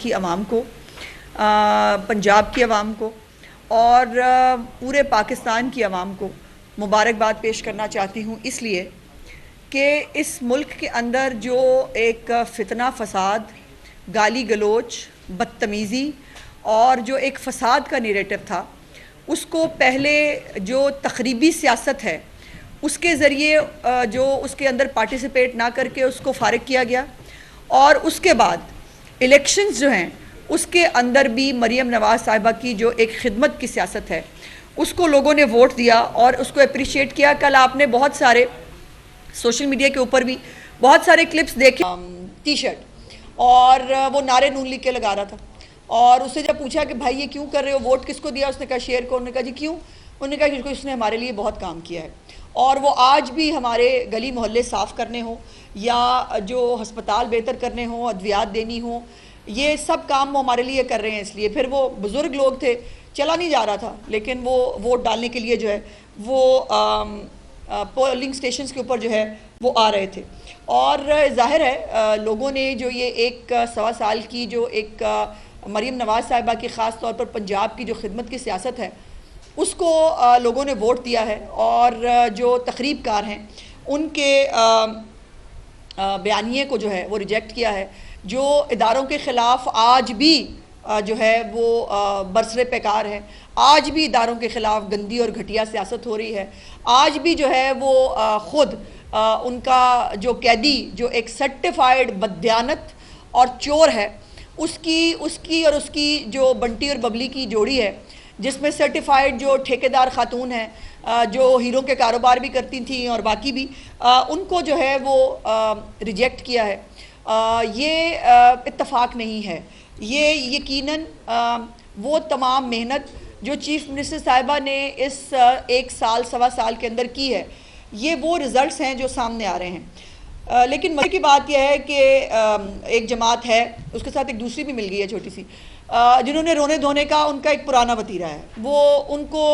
की आवाम को, पंजाब की आवाम को और पूरे पाकिस्तान की आवाम को मुबारकबाद पेश करना चाहती हूँ, इसलिए कि इस मुल्क के अंदर जो एक फितना फसाद, गाली गलोच, बदतमीज़ी और जो एक फ़साद का नैरेटिव था, उसको पहले जो तखरीबी सियासत है उसके ज़रिए जो उसके अंदर पार्टिसिपेट ना करके उसको फ़ारिग किया गया, और उसके बाद इलेक्शंस जो हैं उसके अंदर भी मरियम नवाज़ साहिबा की जो एक खिदमत की सियासत है उसको लोगों ने वोट दिया और उसको अप्रिशिएट किया। कल आपने बहुत सारे सोशल मीडिया के ऊपर भी बहुत सारे क्लिप्स देखे, टी शर्ट और वो नारे नून लिख के लगा रहा था, और उससे जब पूछा कि भाई ये क्यों कर रहे हो, वोट किसको दिया, उसने कहा शेर को। उन्होंने कहा जी क्यों? उन्होंने कहा कि उसने हमारे लिए बहुत काम किया है और वो आज भी हमारे गली मोहल्ले साफ़ करने हो या जो हस्पताल बेहतर करने हो, अद्वियात देनी हो, ये सब काम वो हमारे लिए कर रहे हैं। इसलिए फिर वो बुज़ुर्ग लोग थे, चला नहीं जा रहा था, लेकिन वो वोट डालने के लिए जो है वो पोलिंग स्टेशंस के ऊपर जो है वो आ रहे थे। और जाहिर है लोगों ने जो ये एक 1.25 साल की जो एक मरियम नवाज़ साहिबा की ख़ास तौर पर पंजाब की जो खिदमत की सियासत है उसको लोगों ने वोट दिया है, और जो तकरीबकार हैं उनके बयानिए को जो है वो रिजेक्ट किया है। जो इदारों के ख़िलाफ़ आज भी जो है वो बरसरे पैकार है, आज भी इदारों के ख़िलाफ़ गंदी और घटिया सियासत हो रही है, आज भी जो है वो ख़ुद उनका जो कैदी जो एक सर्टिफाइड बददियानत और चोर है उसकी और उसकी जो बंटी और बबली की जोड़ी है, जिसमें सर्टिफाइड जो ठेकेदार खातून हैं जो हीरों के कारोबार भी करती थी और बाकी भी, उनको जो है वो रिजेक्ट किया है। ये इत्तफाक नहीं है। ये यकीनन वो तमाम मेहनत जो चीफ़ मिनिस्टर साहिबा ने इस 1 साल 1.25 साल के अंदर की है, ये वो रिज़ल्ट्स हैं जो सामने आ रहे हैं। लेकिन मज़े की बात यह है कि एक जमात है, उसके साथ एक दूसरी भी मिल गई है छोटी सी, जिन्होंने रोने धोने का उनका एक पुराना वतीरा है। वो उनको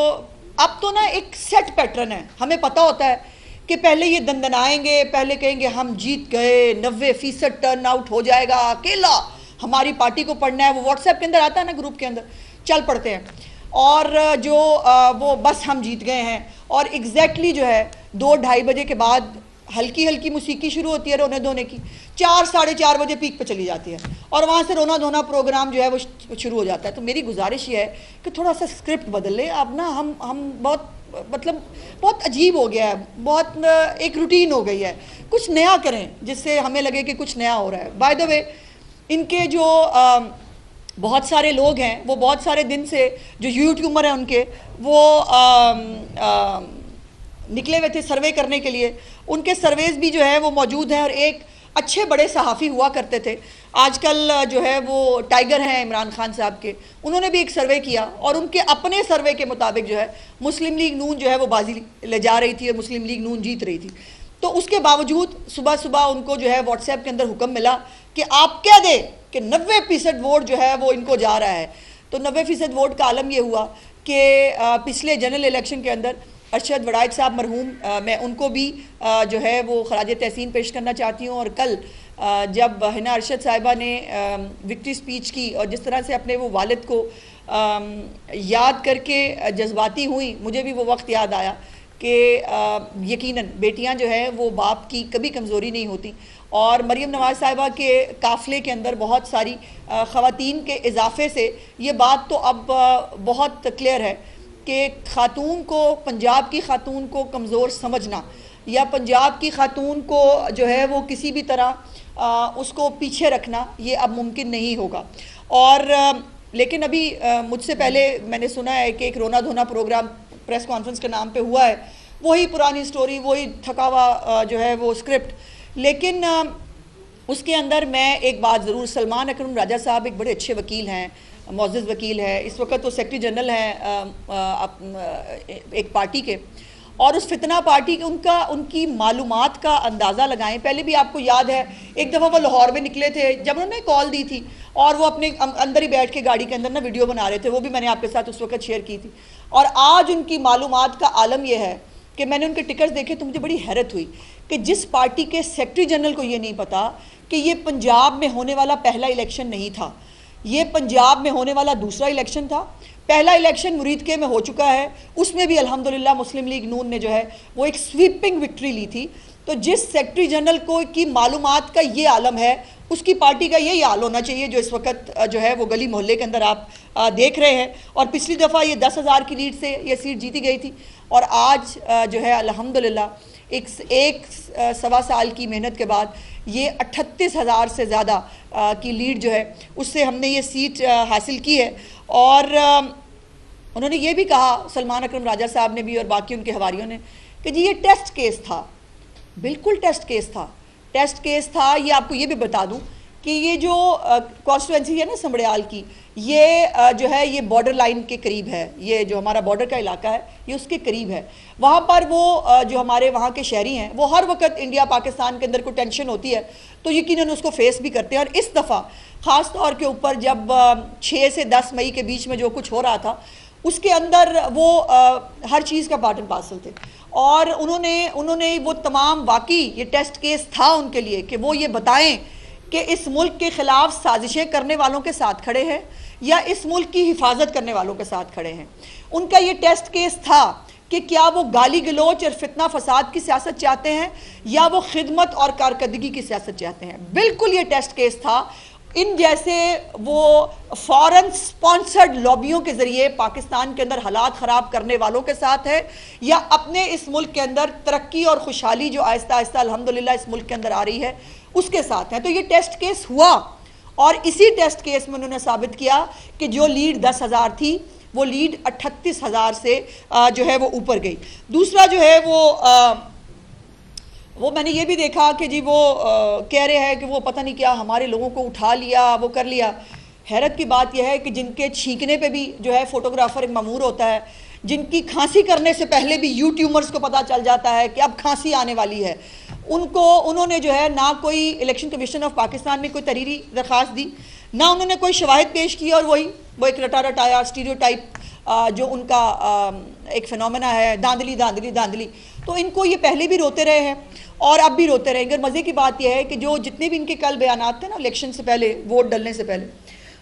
अब तो ना एक सेट पैटर्न है, हमें पता होता है कि पहले ये दंदनाएंगे, पहले कहेंगे हम जीत गए, 90% टर्न आउट हो जाएगा, अकेला हमारी पार्टी को पढ़ना है। वो व्हाट्सएप के अंदर आता है ना, ग्रुप के अंदर चल पड़ते हैं, और जो वो बस हम जीत गए हैं। और एग्जैक्टली जो है 2-2:30 बजे के बाद हल्की हल्की मौसीकी शुरू होती है रोने धोने की, 4-4:30 बजे पीक पे चली जाती है, और वहाँ से रोना धोना प्रोग्राम जो है वो शुरू हो जाता है। तो मेरी गुजारिश ये है कि थोड़ा सा स्क्रिप्ट बदल लें। अब ना हम बहुत अजीब हो गया है, बहुत एक रूटीन हो गई है, कुछ नया करें जिससे हमें लगे कि कुछ नया हो रहा है। बाय द वे, इनके जो बहुत सारे लोग हैं, वो बहुत सारे दिन से जो यूट्यूबर हैं उनके, वो निकले हुए थे सर्वे करने के लिए। उनके सर्वेज भी जो है वो मौजूद हैं, और एक अच्छे बड़े सहाफ़ी हुआ करते थे, आजकल जो है वो टाइगर हैं इमरान खान साहब के, उन्होंने भी एक सर्वे किया, और उनके अपने सर्वे के मुताबिक जो है मुस्लिम लीग नून जो है वो बाजी ले जा रही थी और मुस्लिम लीग नून जीत रही थी। तो उसके बावजूद सुबह सुबह उनको जो है व्हाट्सएप के अंदर हुक्म मिला कि आप कह दें कि 90% वोट जो है वो इनको जा रहा है। तो 90% वोट का आलम ये हुआ कि पिछले जनरल इलेक्शन के अंदर अरशद वड़ाइच साहब मरहूम, मैं उनको भी जो है वो खराज तहसीन पेश करना चाहती हूँ। और कल जब हिना अरशद साहिबा ने विक्ट्री स्पीच की और जिस तरह से अपने वो वालिद को याद करके जज्बाती हुई, मुझे भी वो वक्त याद आया कि यकीनन बेटियां जो हैं वो बाप की कभी कमज़ोरी नहीं होती। और मरियम नवाज़ साहिबा के काफ़िले के अंदर बहुत सारी ख़वातीन के इजाफे से ये बात तो अब बहुत क्लियर है कि ख़ातून को, पंजाब की ख़ातून को कमज़ोर समझना या पंजाब की ख़ातून को जो है वो किसी भी तरह उसको पीछे रखना, ये अब मुमकिन नहीं होगा। और लेकिन अभी मुझसे पहले मैंने सुना है कि एक रोना धोना प्रोग्राम प्रेस कॉन्फ्रेंस के नाम पे हुआ है, वही पुरानी स्टोरी, वही थका हुआ जो है वो स्क्रिप्ट। लेकिन उसके अंदर मैं एक बात ज़रूर, सलमान अकरम राजा साहब एक बड़े अच्छे वकील हैं, मोअज़्ज़ज़ वकील है, इस वक्त वो सेक्रेटरी जनरल हैं एक पार्टी के, और उस फितना पार्टी के उनकी मालूमात का अंदाज़ा लगाएं। पहले भी आपको याद है एक दफ़ा वो लाहौर में निकले थे, जब उन्होंने कॉल दी थी और वो अपने अंदर ही बैठ के गाड़ी के अंदर ना वीडियो बना रहे थे, वो भी मैंने आपके साथ उस वक्त शेयर की थी। और आज उनकी मालूमात का आलम यह है कि मैंने उनके टिकट्स देखे तो मुझे बड़ी हैरत हुई कि जिस पार्टी के सेक्रेटरी जनरल को ये नहीं पता कि ये पंजाब में होने वाला पहला इलेक्शन नहीं था, ये पंजाब में होने वाला दूसरा इलेक्शन था। पहला इलेक्शन मुरीद के में हो चुका है, उसमें भी अल्हम्दुलिल्लाह मुस्लिम लीग नून ने जो है वो एक स्वीपिंग विक्ट्री ली थी। तो जिस सेक्रेटरी जनरल को की मालूमात का ये आलम है, उसकी पार्टी का यही हाल होना चाहिए जो इस वक्त जो है वो गली मोहल्ले के अंदर आप देख रहे हैं। और पिछली दफ़ा ये 10,000 की लीड से ये सीट जीती गई थी, और आज जो है अल्हम्दुलिल्लाह एक सवा साल की मेहनत के बाद ये 38,000 से ज़्यादा की लीड जो है उससे हमने ये सीट हासिल की है। और उन्होंने ये भी कहा, सलमान अकरम राजा साहब ने भी और बाकी उनके हवारियों ने, कि जी ये टेस्ट केस था। बिल्कुल टेस्ट केस था, टेस्ट केस था। ये आपको ये भी बता दूं कि ये जो कॉन्स्टिट्यूंसी है ना समड़ियाल की, ये जो है ये बॉर्डर लाइन के करीब है, ये जो हमारा बॉर्डर का इलाका है ये उसके करीब है। वहाँ पर वो जो हमारे वहाँ के शहरी हैं वो हर वक्त इंडिया पाकिस्तान के अंदर कोई टेंशन होती है तो यकीनन उसको फेस भी करते हैं। और इस दफ़ा ख़ास तौर के ऊपर जब 6 से 10 मई के बीच में जो कुछ हो रहा था उसके अंदर वो हर चीज़ का पार्ट एंड पार्सल थे। और उन्होंने वो तमाम, वाकई ये टेस्ट केस था उनके लिए कि वो ये बताएं कि इस मुल्क के ख़िलाफ़ साजिशें करने वालों के साथ खड़े हैं या इस मुल्क की हिफाजत करने वालों के साथ खड़े हैं। उनका ये टेस्ट केस था कि क्या वो गाली गलोच और फितना फसाद की सियासत चाहते हैं या वो खिदमत और कारकर्दगी की सियासत चाहते हैं। बिल्कुल ये टेस्ट केस था। इन जैसे वो फॉरेन स्पॉन्सर्ड लॉबियों के ज़रिए पाकिस्तान के अंदर हालात ख़राब करने वालों के साथ है या अपने इस मुल्क के अंदर तरक्की और खुशहाली जो आहिस्ता आहिस्ता अल्हम्दुलिल्लाह इस मुल्क के अंदर आ रही है उसके साथ है। तो ये टेस्ट केस हुआ और इसी टेस्ट केस में उन्होंने साबित किया कि जो लीड 10,000 थी वो लीड 38,000 से जो है वो ऊपर गई। दूसरा जो है वो मैंने ये भी देखा कि जी वो कह रहे हैं कि वो पता नहीं क्या हमारे लोगों को उठा लिया, वो कर लिया। हैरत की बात यह है कि जिनके छींकने पे भी जो है फोटोग्राफर एक मामूर होता है, जिनकी खांसी करने से पहले भी यूट्यूबर्स को पता चल जाता है कि अब खांसी आने वाली है, उन्होंने जो है ना कोई इलेक्शन कमीशन ऑफ पाकिस्तान में कोई तहरीरी दरख्वास्त दी, ना उन्होंने कोई शवाहिद पेश की, और वो एक रटा रटाया स्टीरियोटाइप जो उनका एक फिनोमेना है, धांधली धांधली धांधली। तो इनको ये पहले भी रोते रहे हैं और अब भी रोते रहेंगे। मज़े की बात यह है कि जो जितने भी इनके कल बयानात थे ना इलेक्शन से पहले, वोट डलने से पहले,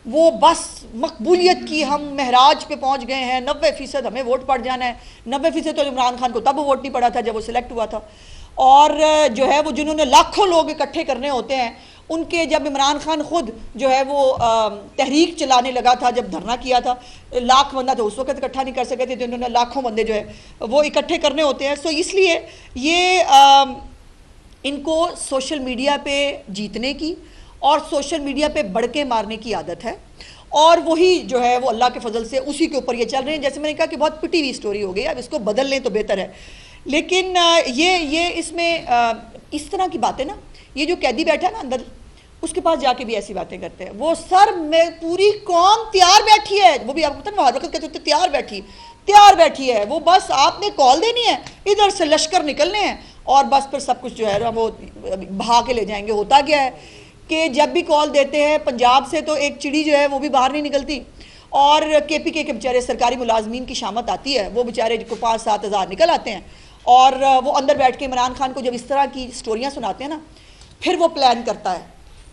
वो बस मकबूलियत की हम महराज पे पहुंच गए हैं, 90% हमें वोट पड़ जाना है। 90% तो इमरान खान को तब वोट नहीं पड़ा था जब वो सिलेक्ट हुआ था। और जो है वो जिन्होंने लाखों लोग इकट्ठे करने होते हैं, उनके जब इमरान खान खुद जो है वो तहरीक चलाने लगा था, जब धरना किया था, लाख बंदा तो उस वक्त इकट्ठा नहीं कर सके थे, तो इन्होंने लाखों बंदे जो है वो इकट्ठे करने होते हैं। सो इसलिए ये इनको सोशल मीडिया पे जीतने की और सोशल मीडिया पे बड़के मारने की आदत है, और वही जो है वो अल्लाह के फजल से उसी के ऊपर ये चल रहे हैं। जैसे मैंने कहा कि बहुत पिटी हुई स्टोरी हो गई, अब इसको बदल लें तो बेहतर है। लेकिन ये इसमें इस तरह की बातें ना, ये जो कैदी बैठा है ना अंदर, उसके पास जाके भी ऐसी बातें करते हैं। वो सर में पूरी कौम तैयार बैठी है, वो भी आपको पता ना हर वक्त कहते होते तैयार बैठी है, वो बस आपने कॉल देनी है, इधर से लश्कर निकलने हैं और बस फिर सब कुछ जो है वो बहा के ले जाएंगे। होता क्या है कि जब भी कॉल देते हैं पंजाब से तो एक चिड़ी जो है वो भी बाहर नहीं निकलती, और KPK के बेचारे सरकारी मुलाजमीन की शामत आती है, वो बेचारे को 5-7 हज़ार निकल आते हैं, और वो अंदर बैठ के इमरान खान को जब इस तरह की स्टोरियाँ सुनाते हैं ना, फिर वो प्लान करता है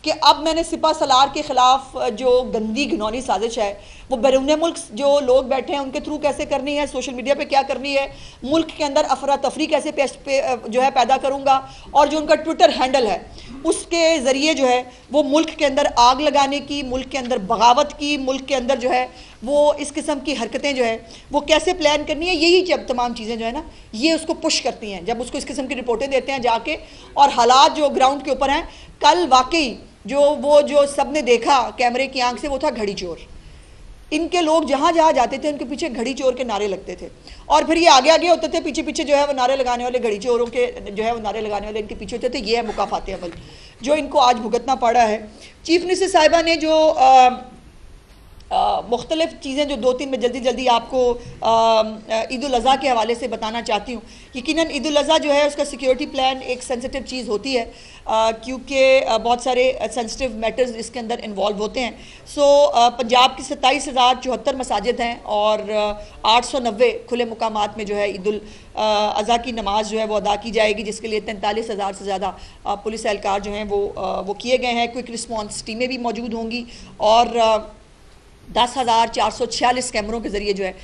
कि अब मैंने सिपा सलार के ख़िलाफ़ जो गंदी घिनौनी साजिश है वो बैरून मुल्क जो लोग बैठे हैं उनके थ्रू कैसे करनी है, सोशल मीडिया पे क्या करनी है, मुल्क के अंदर अफरा तफरी कैसे जो है पैदा करूँगा, और जो उनका ट्विटर हैंडल है उसके ज़रिए जो है वो मुल्क के अंदर आग लगाने की, मुल्क के अंदर बगावत की, मुल्क के अंदर जो है वो इस किस्म की हरकतें जो है वो कैसे प्लान करनी है, यही जब तमाम चीज़ें जो है ना ये उसको पुश करती हैं, जब उसको इस किस्म की रिपोर्टें देते हैं जाके। और हालात जो ग्राउंड के ऊपर हैं, कल वाकई जो सब ने देखा कैमरे की आंख से, वो था घड़ी चोर। इनके लोग जहाँ जहाँ जाते थे उनके पीछे घड़ी चोर के नारे लगते थे, और फिर ये आगे आगे होते थे, पीछे पीछे जो है वो नारे लगाने वाले घड़ी चोरों के जो है वो नारे लगाने वाले इनके पीछे होते थे। ये है मुकाफात अमल जो इनको आज भुगतना पड़ा है। चीफ मिनिस्टर साहिबा ने जो मुख्तलिफ चीज़ें जो 2-3 में जल्दी आपको ईद उल अज़हा के हवाले से बताना चाहती हूँ। यकीनन ईद उल अज़हा जो है उसका सिक्योरिटी प्लान एक सेंसिटिव चीज़ होती है, क्योंकि बहुत सारे सेंसिटिव मैटर्स इसके अंदर इन्वॉल्व होते हैं। सो पंजाब की 27,074 मसाजिद हैं और 890 खुले मुकामात में जो है ईद उल अज़हा की नमाज जो है वो अदा की जाएगी, जिसके लिए 43,000 से ज़्यादा पुलिस एहलकार जो हैं वो किए गए हैं। क्विक रिस्पॉन्स टीमें भी मौजूद होंगी और 10,446 कैमरों के ज़रिए जो है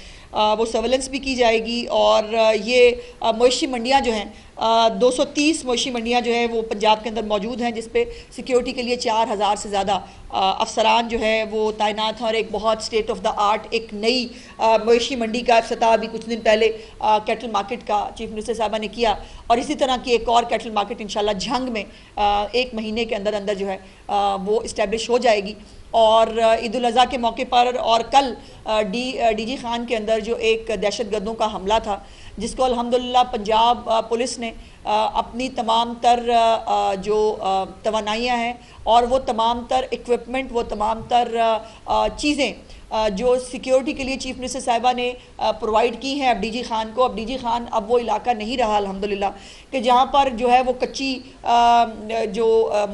वो सर्वेलेंस भी की जाएगी। और ये मवेशी मंडियाँ जो हैं 230 मवेशी मंडियाँ जो है वो पंजाब के अंदर मौजूद हैं, जिस पे सिक्योरिटी के लिए 4,000 से ज़्यादा अफसरान जो है वो तैनात हैं। और एक बहुत स्टेट ऑफ द आर्ट एक नई मवेशी मंडी का इफ्तिताह भी कुछ दिन पहले कैटल मार्केट का चीफ मिनिस्टर साहबा ने किया, और इसी तरह की एक और कैटल मार्केट इंशाल्लाह झंग में 1 महीने के अंदर अंदर जो है वो इस्टेब्लिश हो जाएगी। और ईद उल अज़हा के मौके पर और कल डीजी खान के अंदर जो एक दहशतगर्दों का हमला था, जिसको अल्हम्दुलिल्लाह पंजाब पुलिस ने अपनी तमाम तर जो तवानाइयाँ हैं और वो तमाम तर इक्विपमेंट, वो तमाम तर चीज़ें जो सिक्योरिटी के लिए चीफ मिनिस्टर साहिबा ने प्रोवाइड की हैं अब डीजी खान को। अब डीजी खान अब वो इलाका नहीं रहा अल्हम्दुलिल्लाह कि जहाँ पर जो है वो कच्ची जो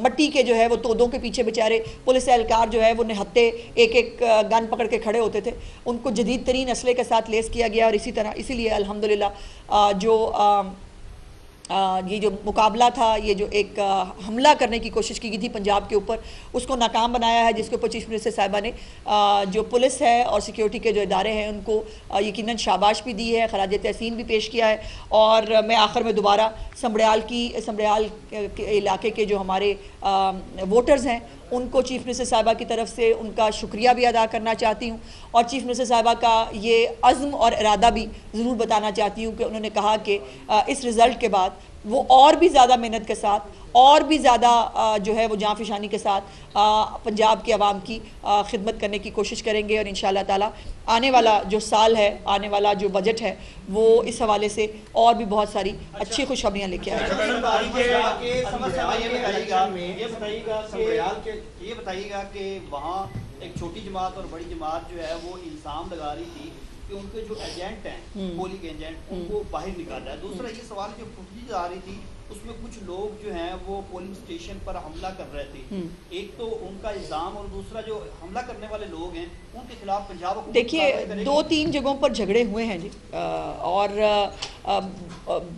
मट्टी के जो है वो तोदों के पीछे बेचारे पुलिस एहलकार जो है वो निहत्ते एक गन पकड़ के खड़े होते थे, उनको जदीद तरीन असले के साथ लेस किया गया। और इसी तरह इसीलिए अल्हम्दुलिल्लाह जो ये जो मुकाबला था, ये जो एक हमला करने की कोशिश की गई थी पंजाब के ऊपर, उसको नाकाम बनाया है, जिसके ऊपर चीफ मिनिस्टर साहिबा ने जो पुलिस है और सिक्योरिटी के जो इदारे हैं उनको यकीनन शाबाश भी दी है, खराज तहसीन भी पेश किया है। और मैं आखिर में दोबारा समड़याल के इलाके के जो हमारे वोटर्स हैं उनको चीफ मिनिस्टर साहिबा की तरफ से उनका शुक्रिया भी अदा करना चाहती हूँ। और चीफ मिनिस्टर साहिबा का ये अज़्म और इरादा भी ज़रूर बताना चाहती हूँ कि उन्होंने कहा कि इस रिज़ल्ट के बाद वो और भी ज़्यादा मेहनत के साथ और भी ज़्यादा जो है वो जाँफशानी के साथ पंजाब के अवाम की खिदमत करने की कोशिश करेंगे। और इंशाअल्लाह ताला आने वाला जो साल है, आने वाला जो बजट है, वो इस हवाले से और भी बहुत सारी अच्छी खुशखबरियाँ लेके आएगा। ये बताइएगा कि वहाँ एक छोटी जमात और बड़ी जमात जो है वो इल्ज़ाम लगा रही थी कि उनके जो एजेंट हैं, पोलिंग एजेंट, उनको बाहर निकाला है। दूसरा ये सवाल जो फुटेज आ रही थी उसमें कुछ लोग जो हैं वो पोलिंग स्टेशन पर हमला कर रहे थे। एक तो उनका इल्ज़ाम और दूसरा जो हमला करने वाले लोग हैं उनके खिलाफ पंजाब को देखिए 2-3 जगहों पर झगड़े हुए हैं जी, और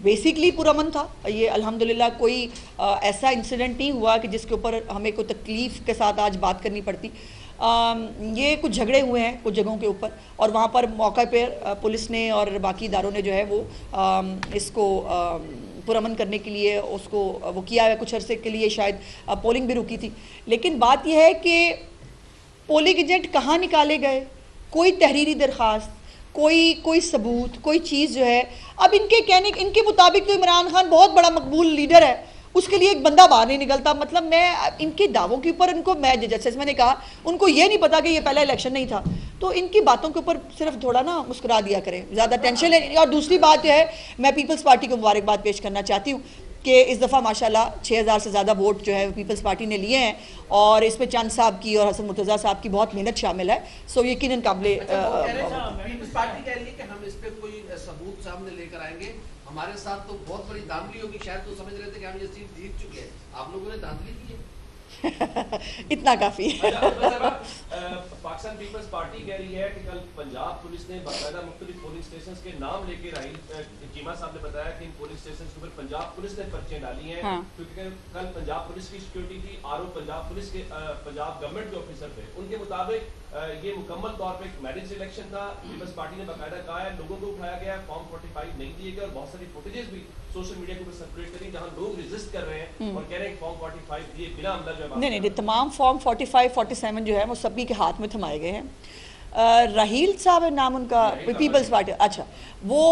बेसिकली पुरअमन था ये अल्हम्दुलिल्लाह। कोई ऐसा इंसिडेंट नहीं हुआ कि जिसके ऊपर हमें कोई तकलीफ़ के साथ आज बात करनी पड़ती। ये कुछ झगड़े हुए हैं कुछ जगहों के ऊपर, और वहाँ पर मौके पर पुलिस ने और बाकी इदारों ने जो है वो इसको पुरअमन करने के लिए उसको वो किया है। कुछ अरसे के लिए शायद पोलिंग भी रुकी थी, लेकिन बात यह है कि पोलिंग एजेंट कहाँ निकाले गए, कोई तहरीरी दरख्वास्त, कोई सबूत, कोई चीज़ जो है। अब इनके मुताबिक तो इमरान खान बहुत बड़ा मकबूल लीडर है, उसके लिए एक बंदा बाहर नहीं निकलता। मतलब मैं इनके दावों के ऊपर इनको, मैं जैसे मैंने कहा, उनको ये नहीं पता कि ये पहला इलेक्शन नहीं था, तो इनकी बातों के ऊपर सिर्फ थोड़ा ना मुस्कुरा दिया करें, ज़्यादा टेंशन है। और दूसरी बात यह है, मैं पीपल्स पार्टी को मुबारकबाद पेश करना चाहती हूँ कि इस दफ़ा माशाल्लाह 6,000 से ज़्यादा वोट जो है पीपल्स पार्टी ने लिए हैं, और इसमें चंद साहब की और हसन मुर्तज़ा साहब की बहुत मेहनत शामिल है। सो यकीनन काबिले पीपल्स पार्टी कह रही है कि हम इस पे कोई सबूत सामने लेकर आएंगे, हमारे साथ तो बहुत बड़ी धांधली होगी, शायद तो समझ रहे थे कि हम ये सीट जीत चुके हैं, आप लोगों ने धांधली की है। इतना काफी है। पाकिस्तान पीपल्स पार्टी कह रही है कि कल पंजाब पुलिस ने बाकायदा मुख्तलिफ पोलिंग स्टेशन के नाम लेके राहील चीमा साहब ने बताया कि इन पोलिंग स्टेशन के ऊपर पंजाब पुलिस ने पर्चे डाली हैं। हाँ। क्योंकि कल पंजाब पुलिस की सिक्योरिटी थी, आरोप पंजाब पुलिस के पंजाब गवर्नमेंट के ऑफिसर थे। उनके मुताबिक ये मुकम्मल तौर पर एक मैरिज इलेक्शन था। पीपल्स पार्टी ने बाकायदा कहा है लोगों को उठाया गया, फॉर्म 45 नहीं दिए गए, और बहुत सारी फुटेजेस भी सोशल मीडिया के ऊपर सर्कुलेट करी जहां लोग रेजिस्ट कर रहे हैं और कह रहे हैं फॉर्म 45 दिए बिना अंदर जो है नहीं, तमाम फॉर्म 45, 47 जो है वो सभी के हाथ में थमाए गए हैं। राहील साहब है नाम उनका, पीपल्स पार्टी, अच्छा वो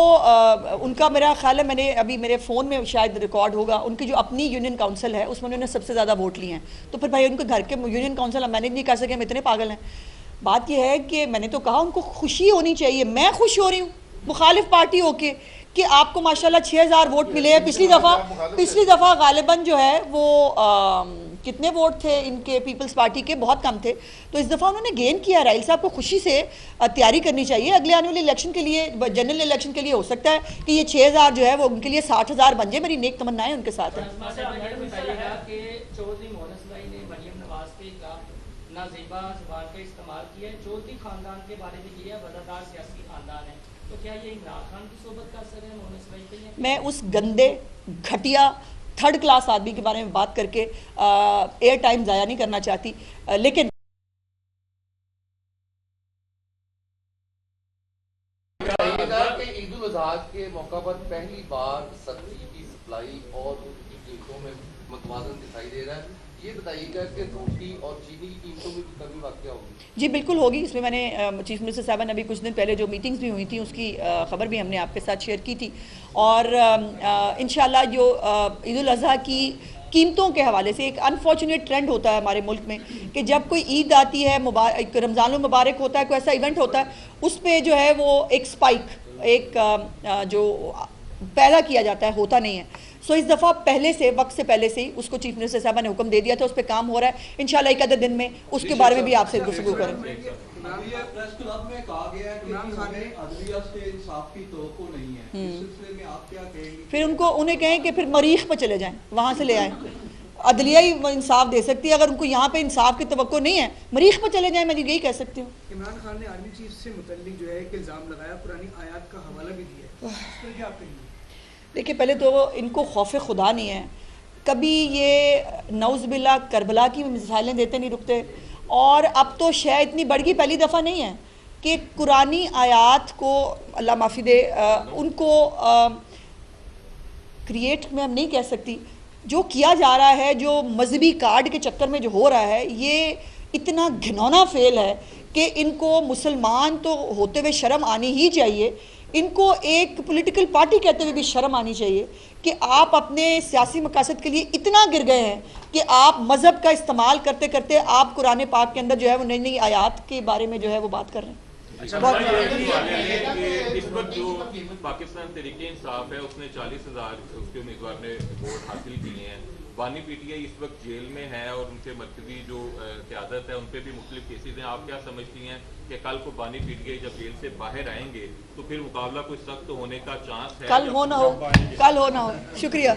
उनका मेरा ख्याल है, मैंने अभी मेरे फ़ोन में शायद रिकॉर्ड होगा, उनकी जो अपनी यूनियन काउंसिल है उसमें उन्होंने सबसे ज़्यादा वोट लिए हैं। तो फिर भाई उनके घर के यूनियन काउंसिल हम मैनेज नहीं कर सके, हम इतने पागल हैं। बात यह है कि मैंने तो कहा उनको खुशी होनी चाहिए, मैं खुश हो रही हूँ मुखालिफ पार्टी होके कि आपको माशाल्लाह 6,000 वोट मिले हैं। पिछली दफ़ा गालिबन जो है वो कितने वोट थे इनके पीपल्स पार्टी के, बहुत कम थे। तो इस दफ़ा उन्होंने गेन किया। राइल साहब को खुशी से तैयारी करनी चाहिए अगले आने वाले इलेक्शन के लिए, जनरल इलेक्शन के लिए। हो सकता है कि ये 6000 जो है वो उनके लिए 60,000 बन जाए। मेरी नेक तमन्नाएं उनके साथ हैं। चौधरी मोहन इस्माइल ने मरियम नवाज के खिलाफ नाज़ेबा ज़बान का इस्तेमाल किया है। चौधरी खानदान के बारे में ये वफादार सियासी खानदान है, तो क्या ये इमरान खान की सोबत का असर है मोहन इस्माइल पे? मैं उस गंदे घटिया थर्ड क्लास आदमी के बारे में बात करके एयर टाइम ज़ाया नहीं करना चाहती, लेकिन ईद उल अजहा के मौका पर पहली बार सब्जी की सप्लाई और उनकी कीमतों में मतवाजन दिखाई दे रहा है। ये बताइएगा कि रोटी और चीनी की कीमतों में भी कमी वाक़या होगी? जी बिल्कुल होगी। इसमें मैंने चीफ मिनिस्टर साहब ने अभी कुछ दिन पहले जो मीटिंग्स भी हुई थी उसकी ख़बर भी हमने आपके साथ शेयर की थी। और इंशाल्लाह जो ईद उल अजहा की कीमतों के हवाले से एक अनफॉर्चुनेट ट्रेंड होता है हमारे मुल्क में कि जब कोई ईद आती है, रमज़ान मुबारक होता है, कोई ऐसा इवेंट होता है, उस पर जो है वो एक स्पाइक जो पैदा किया जाता है, होता नहीं है। सो इस दफ़ा पहले से, वक्त से पहले से ही उसको चीफ मिनिस्टर साहब ने हुक्म दे दिया था, उस पर काम हो रहा है। इंशाल्लाह एक आधे दिन में उसके बारे में भी आपसे गुफ्तगू करेंगे। प्रेस क्लब में कहा गया है कि इमरान खान ने अदलिया से इंसाफ की तवक्को नहीं है, इस सिलसिले में आप क्या कहेंगे? फिर उन्हें कहें कि फिर मरीख पर चले जाएं, वहाँ से ले आएँ। अदलिया ही इंसाफ दे सकती है, अगर उनको यहाँ पे इंसाफ की तवक्को नहीं है, मरीख पर चले जाएं। मैं यही कह सकती हूँ। इमरान खान ने आर्मी चीफ से मुतल्लिक जो है एक इल्ज़ाम लगाया, पुरानी आयत का हवाला भी दिया है, इस पर क्या आप कहेंगे? देखिए, पहले तो इनको खौफ खुदा नहीं है। कभी ये नौज़बिल्ला करबला की मिसाइलें देते नहीं रुकते, और अब तो शय इतनी बढ़ गई, पहली दफ़ा नहीं है कि कुरानी आयात को अल्लाह माफ़ी दे उनको क्रिएट में हम नहीं कह सकती, जो किया जा रहा है, जो मजहबी कार्ड के चक्कर में जो हो रहा है, ये इतना घिनौना फेल है कि इनको मुसलमान तो होते हुए शर्म आनी ही चाहिए। इनको एक पॉलिटिकल पार्टी कहते हुए भी शर्म आनी चाहिए कि आप अपने सियासी मकासद के लिए इतना गिर गए हैं कि आप मज़हब का इस्तेमाल करते करते आप कुरान पाक के अंदर जो है वो नई नई आयात के बारे में जो है वो बात कर रहे हैं। अच्छा, इस वक्त जो पाकिस्तान तहरीक इंसाफ है उसने 40,000 उसके उम्मीदवार ने वोट हासिल किए हैं। बानी पीटीआई इस वक्त जेल में है और उनके मरकजी जो क़यादत है उन पर भी मुख्तलिफ केसेज हैं। आप क्या समझती हैं कि कल को बानी पीटीआई जब जेल से बाहर आएंगे तो फिर मुकाबला कोई सख्त होने का चांस है? कल हो ना हो। शुक्रिया।